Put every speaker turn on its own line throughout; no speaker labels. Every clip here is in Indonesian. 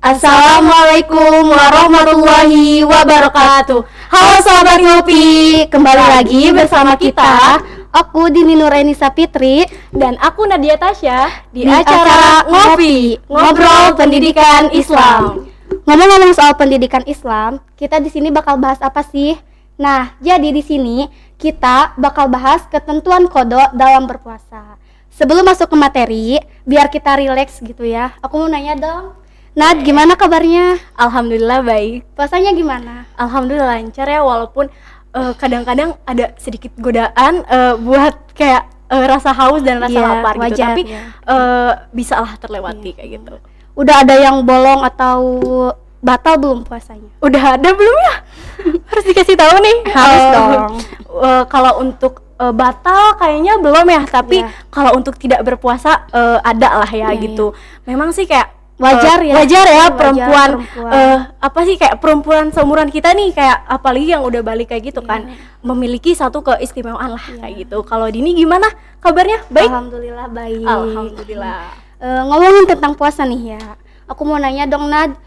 Assalamualaikum warahmatullahi wabarakatuh. Halo sahabat ngopi, kembali lagi bersama kita. Aku Dini Nurainisa Fitri
dan aku Nadia Tasya
di acara Ngopi, Ngobrol Pendidikan Islam. Ngomong-ngomong soal pendidikan Islam, kita di sini bakal bahas apa sih? Nah, jadi di sini kita bakal bahas ketentuan qada dalam berpuasa. Sebelum masuk ke materi, biar kita rileks gitu ya. Aku mau nanya dong. Nad, gimana kabarnya?
Alhamdulillah baik.
Puasanya gimana?
Alhamdulillah lancar ya, walaupun kadang-kadang ada sedikit godaan buat kayak rasa haus dan rasa lapar gitu. Tapi bisa lah terlewati kayak gitu.
Udah ada yang bolong atau batal belum puasanya?
Udah ada belum ya? Harus dikasih tahu nih.
Harus dong.
Kalau untuk batal kayaknya belum ya, tapi kalau untuk tidak berpuasa ada lah ya gitu. Memang sih kayak wajar ya perempuan. Apa sih kayak perempuan seumuran kita nih, kayak apalagi yang udah balik kayak gitu kan, memiliki satu keistimewaan lah kayak gitu. Kalau Dini gimana kabarnya? Baik?
Alhamdulillah baik.
Alhamdulillah.
Ngomongin tentang puasa nih ya, aku mau nanya dong Nad,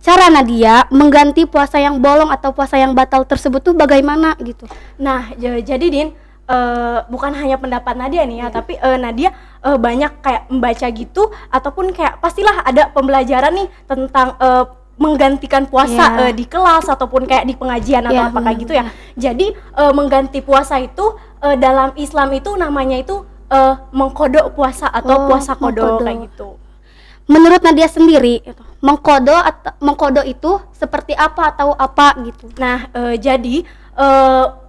cara Nadia mengganti puasa yang bolong atau puasa yang batal tersebut tuh bagaimana gitu?
Nah jadi Din, bukan hanya pendapat Nadia nih ya, tapi Nadia banyak kayak membaca gitu, ataupun kayak pastilah ada pembelajaran nih tentang menggantikan puasa di kelas ataupun kayak di pengajian atau apa kayak gitu ya. Jadi mengganti puasa itu dalam Islam itu namanya itu mengkodok puasa atau puasa kodok kayak gitu.
Menurut Nadia sendiri, mengkodok itu seperti apa atau apa gitu?
Nah jadi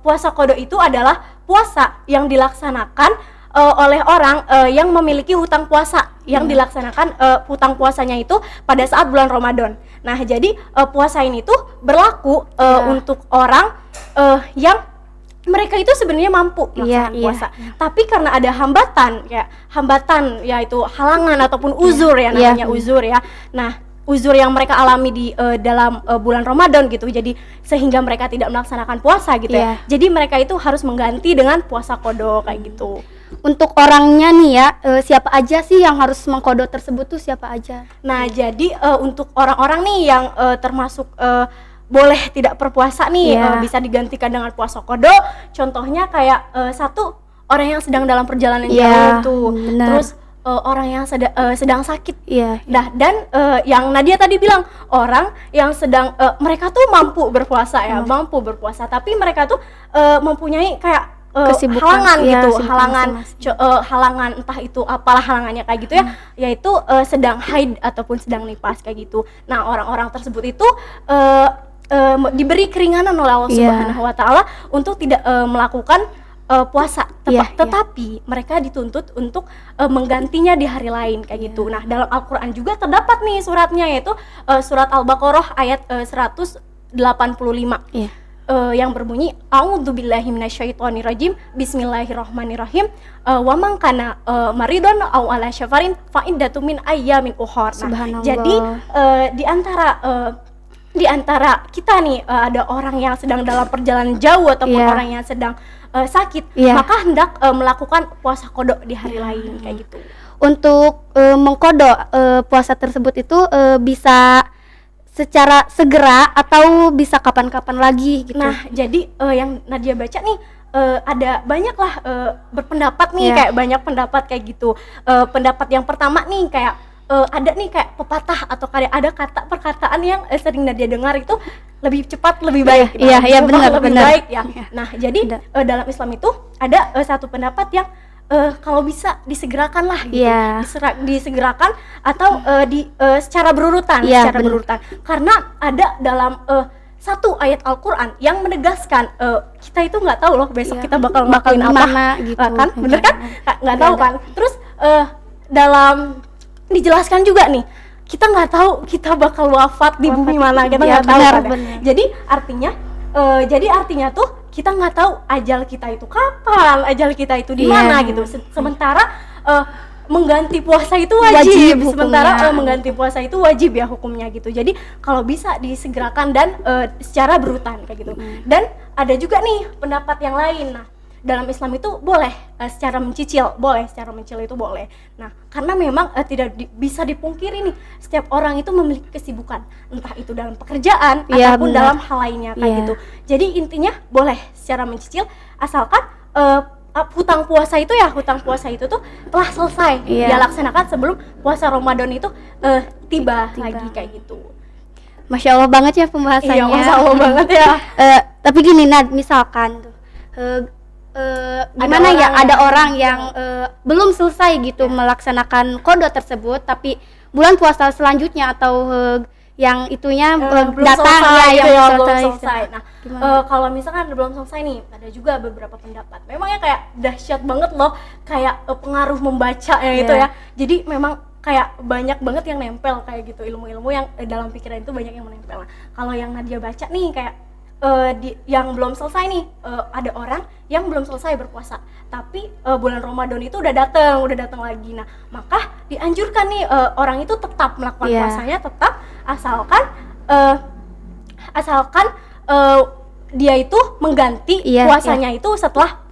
puasa kodok itu adalah puasa yang dilaksanakan oleh orang yang memiliki hutang puasa, yang dilaksanakan hutang puasanya itu pada saat bulan Ramadan. Nah jadi puasa ini tuh berlaku untuk orang yang mereka itu sebenarnya mampu melaksanakan puasa, tapi karena ada hambatan yaitu halangan ataupun uzur ya, namanya uzur ya. Nah uzur yang mereka alami di dalam bulan Ramadan gitu, jadi sehingga mereka tidak melaksanakan puasa gitu ya. Jadi mereka itu harus mengganti dengan puasa qada kayak gitu.
Untuk orangnya nih ya, siapa aja sih yang harus mengqada tersebut tuh, siapa aja?
Nah jadi untuk orang-orang nih yang termasuk boleh tidak berpuasa nih, bisa digantikan dengan puasa qada. Contohnya kayak satu, orang yang sedang dalam perjalanan jauh tuh, terus orang yang sedang sakit, nah dan yang Nadia tadi bilang, orang yang sedang mereka tuh mampu berpuasa ya, mampu berpuasa, tapi mereka tuh mempunyai kayak halangan gitu, halangan entah itu apalah halangannya kayak gitu ya, yaitu sedang haid ataupun sedang nifas kayak gitu. Nah orang-orang tersebut itu diberi keringanan oleh Allah Subhanahu Wa Taala untuk tidak melakukan puasa, tetapi mereka dituntut untuk menggantinya di hari lain kayak gitu. Nah dalam Al-Quran juga terdapat nih suratnya, yaitu surat Al-Baqarah ayat 185 yang berbunyi, A'udzubillahi minasyaitonirrajim, Bismillahirrahmanirrahim, wa man kana maridon aw ala syafarin fa iddatun min ayyamin ukhar. Nah jadi di antara kita nih ada orang yang sedang dalam perjalanan jauh ataupun orang yang sedang sakit, maka hendak melakukan puasa qada di hari lain kayak gitu.
Untuk mengqada puasa tersebut itu bisa secara segera atau bisa kapan-kapan lagi gitu.
Nah jadi yang Nadia baca nih ada banyak lah berpendapat nih, kayak banyak pendapat kayak gitu. Pendapat yang pertama nih kayak ada nih kayak pepatah atau kayak ada perkataan yang sering Nadia dengar itu, lebih cepat lebih baik.
Iya benar.
Baik ya. Nah jadi dalam Islam itu ada satu pendapat yang kalau bisa disegerakan lah gitu, disegerakan atau secara berurutan, berurutan. Karena ada dalam satu ayat Al-Quran yang menegaskan kita itu nggak tahu loh besok kita bakal ngelakuin apa gitu. Kan, bener kan? Nggak tahu kan. Terus dalam dijelaskan juga nih, kita nggak tahu kita bakal wafat di bumi mana, kita nggak tahu kan. Jadi artinya tuh kita nggak tahu ajal kita itu kapan, ajal kita itu di mana gitu. Sementara mengganti puasa itu wajib sementara mengganti puasa itu wajib ya hukumnya gitu. Jadi kalau bisa disegerakan dan secara berurutan kayak gitu. Dan ada juga nih pendapat yang lain. Nah dalam Islam itu boleh secara mencicil, itu boleh. Nah, karena memang tidak bisa dipungkiri nih, setiap orang itu memiliki kesibukan, entah itu dalam pekerjaan ataupun dalam hal lainnya kayak gitu. Jadi intinya boleh secara mencicil, asalkan hutang puasa itu tuh telah selesai dia laksanakan sebelum puasa Ramadan itu tiba lagi kayak gitu.
Masya Allah banget ya pembahasannya.
Iya, Masya Allah banget ya.
Tapi gini Nad, misalkan tuh gimana ya, ada orang yang belum selesai gitu melaksanakan qada tersebut, tapi bulan puasa selanjutnya atau yang itunya
belum
datang
selesai,
ya,
belum selesai. Nah, kalau misalkan belum selesai nih, ada juga beberapa pendapat. Memangnya kayak dahsyat banget loh, kayak pengaruh membaca ya itu ya. Jadi memang kayak banyak banget yang nempel kayak gitu, ilmu-ilmu yang dalam pikiran itu banyak yang menempel. Nah, kalau yang Nadia baca nih kayak yang belum selesai nih, ada orang yang belum selesai berpuasa, tapi bulan Ramadan itu udah datang lagi. Nah, maka dianjurkan nih orang itu tetap melakukan puasanya, tetap asalkan dia itu mengganti puasanya itu setelah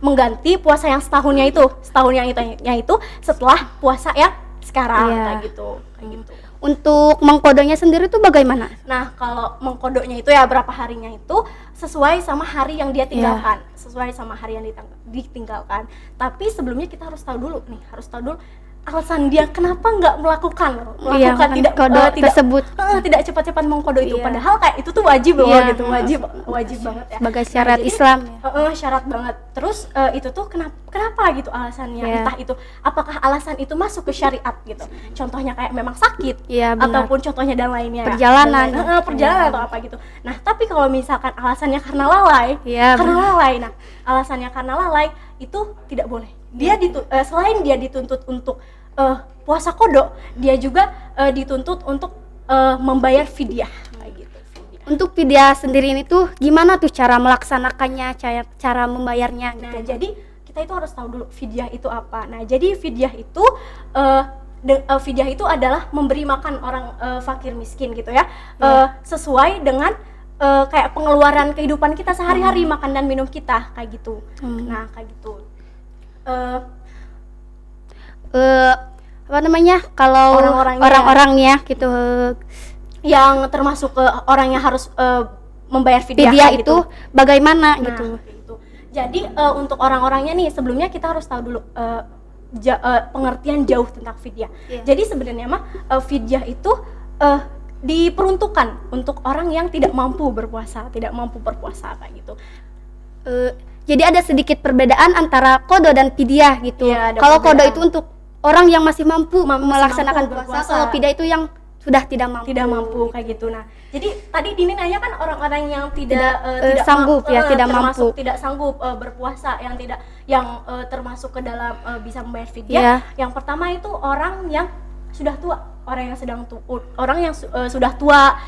mengganti puasa yang setahunnya itu setelah puasa yang sekarang kayak gitu.
Untuk mengkodonya sendiri tuh bagaimana?
Nah, kalau mengkodonya itu ya berapa harinya itu sesuai sama hari yang dia tinggalkan, ditinggalkan. Tapi sebelumnya kita harus tahu dulu alasan dia kenapa nggak melakukan tidak
tersebut,
tidak cepat-cepat mengkodo itu, padahal kayak itu tuh wajib loh gitu, wajib banget ya,
sebagai syarat Islam
syarat banget. Terus itu tuh kenapa gitu alasannya, entah itu apakah alasan itu masuk ke syariat gitu, contohnya kayak memang sakit ataupun contohnya dan lainnya,
perjalanan
atau apa gitu. Nah, tapi kalau misalkan alasannya karena lalai, nah alasannya karena lalai itu tidak boleh. Dia selain dia dituntut untuk puasa qada, dia juga dituntut untuk membayar fidyah kayak gitu.
Untuk fidyah sendiri ini tuh gimana tuh cara melaksanakannya, cara membayarnya gitu.
Nah, jadi kita itu harus tahu dulu fidyah itu apa. Nah, jadi fidyah itu adalah memberi makan orang fakir miskin gitu ya. Sesuai dengan kayak pengeluaran kehidupan kita sehari-hari, makan dan minum kita kayak gitu. Nah, kayak gitu.
Apa namanya, kalau orang-orangnya gitu
yang termasuk orang yang harus membayar fidyah
itu gitu, bagaimana gitu.
Jadi untuk orang-orangnya nih, sebelumnya kita harus tahu dulu pengertian jauh tentang fidyah. Jadi sebenarnya fidyah itu diperuntukkan untuk orang yang tidak mampu berpuasa kayak gitu.
Jadi ada sedikit perbedaan antara qada dan fidyah gitu. Kalau qada itu untuk orang yang masih mampu melaksanakan puasa, kalau fidyah itu yang sudah tidak mampu
kayak gitu. Nah, jadi tadi Dini nanya kan orang-orang yang tidak
sanggup tidak mampu,
tidak sanggup berpuasa, yang termasuk ke dalam bisa membayar fidyah. Yang pertama itu orang yang sudah tua, orang yang sudah tua,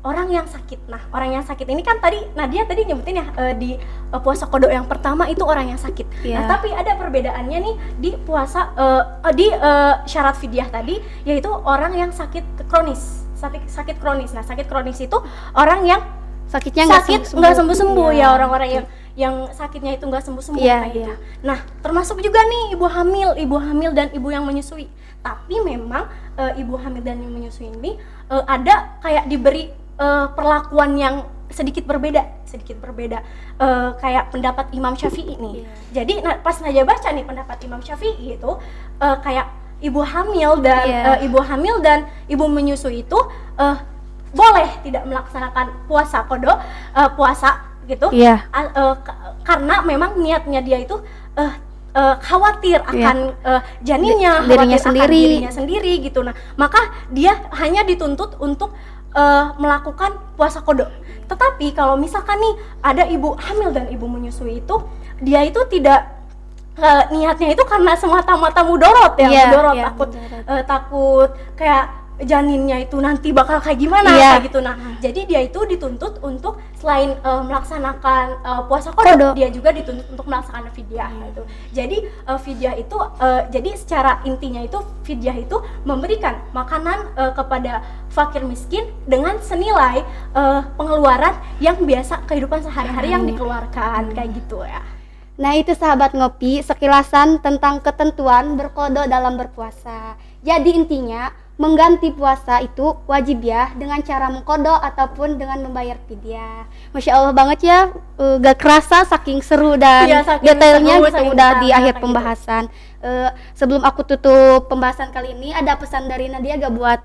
orang yang sakit. Nah, orang yang sakit ini kan tadi Nadia nyebutin ya di puasa qada yang pertama itu orang yang sakit. Nah, tapi ada perbedaannya nih di puasa di syarat fidyah tadi, yaitu orang yang sakit kronis. Nah, sakit kronis itu orang yang
sakitnya
nggak sembuh-sembuh ya, orang-orang yang sakitnya itu nggak sembuh-sembuh kayak gitu. Nah, termasuk juga nih ibu hamil dan ibu yang menyusui. Tapi memang ibu hamil dan yang menyusui ini ada kayak diberi perlakuan yang sedikit berbeda, kayak pendapat Imam Syafi'i nih. Jadi pas Nadia baca nih pendapat Imam Syafi'i itu kayak ibu hamil dan ibu menyusui itu boleh tidak melaksanakan puasa qada, gitu, karena memang niatnya dia itu khawatir akan janinnya,
dirinya
sendiri gitu. Nah, maka dia hanya dituntut untuk melakukan puasa qada. Tetapi kalau misalkan nih ada ibu hamil dan ibu menyusui itu, dia itu tidak niatnya itu karena semata-mata mudorot takut kayak janinnya itu nanti bakal kayak gimana kayak gitu. Nah, jadi dia itu dituntut untuk selain melaksanakan puasa qada, dia juga dituntut untuk melaksanakan fidyah gitu. Jadi fidyah itu jadi secara intinya itu fidyah itu memberikan makanan kepada fakir miskin dengan senilai pengeluaran yang biasa kehidupan sehari-hari yang dikeluarkan kayak gitu ya.
Nah itu sahabat ngopi, sekilasan tentang ketentuan berkodo dalam berpuasa. Jadi intinya mengganti puasa itu wajib ya dengan cara mengkodo ataupun dengan membayar fidyah. Masya Allah banget ya, gak kerasa saking seru dan
Iya, saking
detailnya
seru,
gitu
saking
udah di
detailnya
akhir
kayak
pembahasan. Sebelum aku tutup pembahasan kali ini, ada pesan dari Nadia gak buat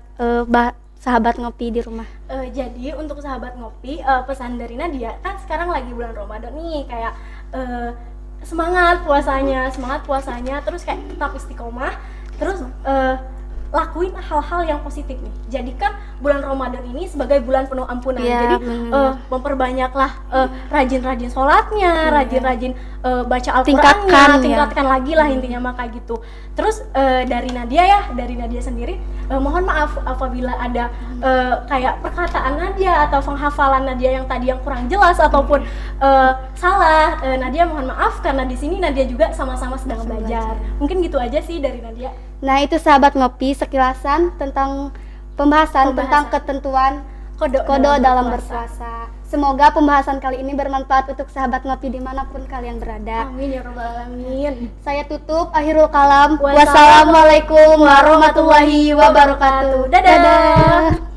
sahabat ngopi di rumah?
Jadi untuk sahabat ngopi, pesan dari Nadia, kan sekarang lagi bulan Ramadan nih, kayak semangat puasanya, terus kayak tetap istiqomah, terus lakuin hal-hal yang positif nih. Jadikan bulan Ramadan ini sebagai bulan penuh ampunan.
Iya,
Jadi memperbanyaklah rajin-rajin sholatnya, rajin-rajin baca Al-Qur'annya, tingkatkan lagi lah intinya mah kayak gitu. Terus dari Nadia sendiri, mohon maaf apabila ada kayak perkataan Nadia atau penghafalan Nadia yang tadi yang kurang jelas ataupun salah. Nadia mohon maaf karena di sini Nadia juga sama-sama sedang belajar. Mungkin gitu aja sih dari Nadia.
Nah itu sahabat ngopi, sekilasan tentang pembahasan tentang ketentuan kodo dalam berpuasa. Semoga pembahasan kali ini bermanfaat untuk sahabat ngopi dimanapun kalian berada.
Amin ya rabbal alamin.
Saya tutup, akhirul kalam. Wassalamualaikum warahmatullahi wabarakatuh.
Dadah.